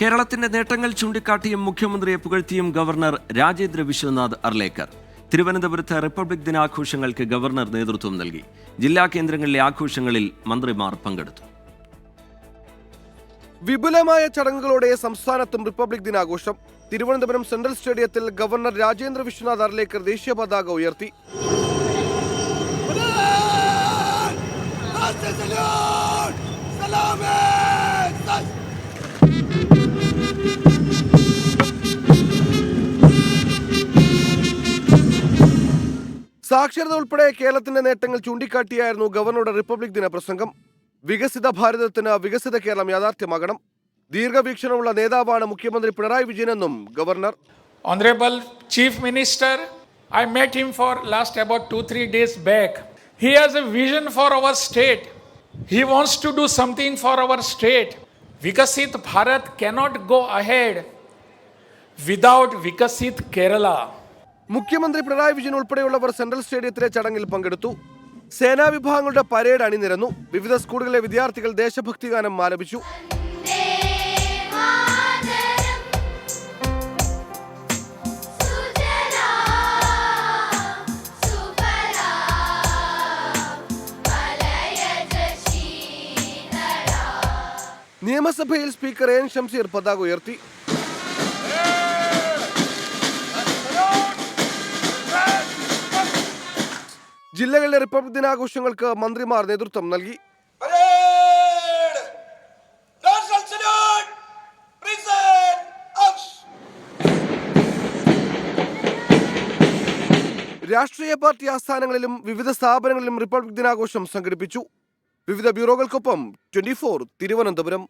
കേരളത്തിന്റെ നേട്ടങ്ങൾ ചൂണ്ടിക്കാട്ടിയും മുഖ്യമന്ത്രിയെ പുകഴ്ത്തിയും ഗവർണർ രാജേന്ദ്ര വിശ്വനാഥ് അർലേക്കർ. തിരുവനന്തപുരത്ത് റിപ്പബ്ലിക് ദിനാഘോഷങ്ങൾക്ക് ഗവർണർ നേതൃത്വം നൽകി. ജില്ലാ കേന്ദ്രങ്ങളിലെ ആഘോഷങ്ങളിൽ മന്ത്രിമാർ പങ്കെടുത്തു. വിപുലമായ ചടങ്ങുകളോടെ സംസ്ഥാനത്തും റിപ്പബ്ലിക് ദിനാഘോഷം. തിരുവനന്തപുരം സെൻട്രൽ സ്റ്റേഡിയത്തിൽ ഗവർണർ രാജേന്ദ്ര വിശ്വനാഥ് അർലേക്കർ ദേശീയ പതാക ഉയർത്തി. സാക്ഷരത ഉൾപ്പെടെ കേരളത്തിന്റെ നേട്ടങ്ങൾ ചൂണ്ടിക്കാട്ടിയായിരുന്നു ഗവർണറുടെ റിപ്പബ്ലിക് ദിന പ്രസംഗം. വികസിത ഭാരതത്തിന് വികസിത കേരളം യാഥാർത്ഥ്യമാകണം. ദീർഘവീക്ഷണമുള്ള നേതാവാണ് മുഖ്യമന്ത്രി പിണറായി വിജയനെന്നും governor. Honorable Chief Minister, I met him for last about 2-3 days back. He has a vision for our state. He wants to do something for our state. Vikasit Bharat cannot go ahead without Vikasit Kerala. മുഖ്യമന്ത്രി പിണറായി വിജയൻ ഉൾപ്പെടെയുള്ളവർ central സ്റ്റേഡിയത്തിലെ ചടങ്ങിൽ പങ്കെടുത്തു. സേനാ വിഭാഗങ്ങളുടെ parade അണിനിരന്നു. വിവിധ സ്കൂളുകളിലെ വിദ്യാർത്ഥികൾ ദേശഭക്തി ഗാനം ആലപിച്ചു. നിയമസഭയിൽ സ്പീക്കർ എൻ ഷംസീർ പതാക ഉയർത്തി. ജില്ലകളിലെ റിപ്പബ്ലിക് ദിനാഘോഷങ്ങൾക്ക് മന്ത്രിമാർ നേതൃത്വം നൽകി. രാഷ്ട്രീയ പാർട്ടി ആസ്ഥാനങ്ങളിലും വിവിധ സ്ഥാപനങ്ങളിലും റിപ്പബ്ലിക് ദിനാഘോഷം സംഘടിപ്പിച്ചു. വിവിധ ബ്യൂറോകൾക്കൊപ്പം 24 തിരുവനന്തപുരം.